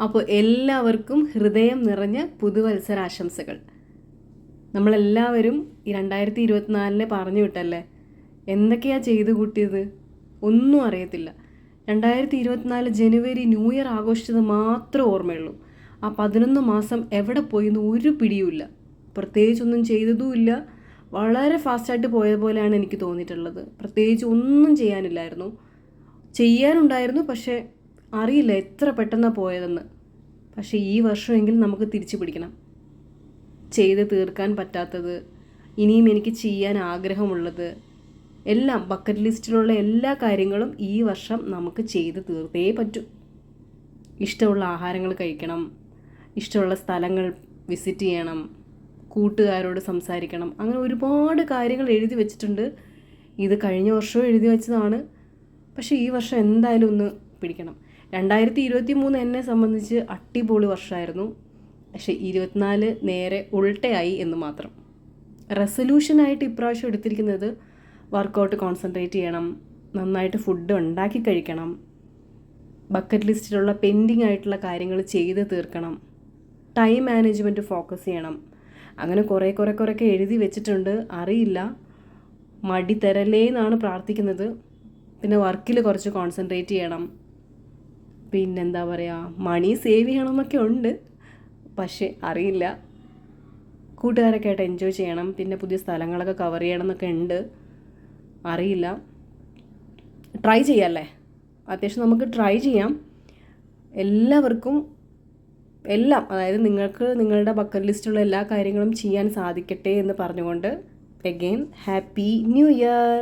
അപ്പോൾ എല്ലാവർക്കും ഹൃദയം നിറഞ്ഞ പുതുവത്സരാശംസകൾ. നമ്മളെല്ലാവരും ഈ 2024 പറഞ്ഞു വിട്ടല്ലേ, എന്തൊക്കെയാണ് ചെയ്തു കൂട്ടിയത് ഒന്നും അറിയത്തില്ല. 2024 ജനുവരി ന്യൂ ഇയർ ആഘോഷിച്ചത് മാത്രമേ ഓർമ്മയുള്ളൂ. ആ 11 മാസം എവിടെ പോയെന്ന് ഒരു പിടിയുമില്ല. പ്രത്യേകിച്ചൊന്നും ചെയ്തതുമില്ല. വളരെ ഫാസ്റ്റായിട്ട് പോയ പോലെയാണ് എനിക്ക് തോന്നിയിട്ടുള്ളത്. പ്രത്യേകിച്ച് ഒന്നും ചെയ്യാനില്ലായിരുന്നു. ചെയ്യാനുണ്ടായിരുന്നു, പക്ഷേ അറിയില്ല എത്ര പെട്ടെന്നാണ് പോയതെന്ന്. പക്ഷേ ഈ വർഷമെങ്കിലും നമുക്ക് തിരിച്ചു പിടിക്കണം. ചെയ്ത് തീർക്കാൻ പറ്റാത്തത്, ഇനിയും എനിക്ക് ചെയ്യാൻ ആഗ്രഹമുള്ളത് എല്ലാം, ബക്കറ്റ് ലിസ്റ്റിലുള്ള എല്ലാ കാര്യങ്ങളും ഈ വർഷം നമുക്ക് ചെയ്ത് തീർത്തേ പറ്റൂ. ഇഷ്ടമുള്ള ആഹാരങ്ങൾ കഴിക്കണം, ഇഷ്ടമുള്ള സ്ഥലങ്ങൾ വിസിറ്റ് ചെയ്യണം, കൂട്ടുകാരോട് സംസാരിക്കണം. അങ്ങനെ ഒരുപാട് കാര്യങ്ങൾ എഴുതി വെച്ചിട്ടുണ്ട്. ഇത് കഴിഞ്ഞ വർഷവും എഴുതി വെച്ചതാണ്. പക്ഷേ ഈ വർഷം എന്തായാലും ഒന്ന് പിടിക്കണം. 2023 എന്നെ സംബന്ധിച്ച് അടിപൊളി വർഷമായിരുന്നു. പക്ഷേ 24 നേരെ ഉൾട്ടയായി എന്ന് മാത്രം. റെസൊല്യൂഷനായിട്ട് ഇപ്രാവശ്യം എടുത്തിരിക്കുന്നത് വർക്കൗട്ട് കോൺസെൻട്രേറ്റ് ചെയ്യണം, നന്നായിട്ട് ഫുഡ് ഉണ്ടാക്കി കഴിക്കണം, ബക്കറ്റ് ലിസ്റ്റിലുള്ള പെൻഡിങ് ആയിട്ടുള്ള കാര്യങ്ങൾ ചെയ്ത് തീർക്കണം, ടൈം മാനേജ്മെൻറ്റ് ഫോക്കസ് ചെയ്യണം. അങ്ങനെ കുറേയൊക്കെ എഴുതി വെച്ചിട്ടുണ്ട്. അറിയില്ല, മടി തരല്ലേ എന്നാണ് പ്രാർത്ഥിക്കുന്നത്. പിന്നെ വർക്കിൽ കുറച്ച് കോൺസെൻട്രേറ്റ് ചെയ്യണം, പിന്നെന്താ പറയുക, മണി സേവ് ചെയ്യണമെന്നൊക്കെ ഉണ്ട്. പക്ഷേ അറിയില്ല. കൂട്ടുകാരൊക്കെ ആയിട്ട് എൻജോയ് ചെയ്യണം, പിന്നെ പുതിയ സ്ഥലങ്ങളൊക്കെ കവർ ചെയ്യണം എന്നൊക്കെ ഉണ്ട്. അറിയില്ല, ട്രൈ ചെയ്യാമല്ലേ, അത്യാവശ്യം നമുക്ക് ട്രൈ ചെയ്യാം. എല്ലാവർക്കും എല്ലാം, അതായത് നിങ്ങൾക്ക് നിങ്ങളുടെ ബക്കറ്റ് ലിസ്റ്റുള്ള എല്ലാ കാര്യങ്ങളും ചെയ്യാൻ സാധിക്കട്ടെ എന്ന് പറഞ്ഞുകൊണ്ട്, അഗെയിൻ ഹാപ്പി ന്യൂ ഇയർ.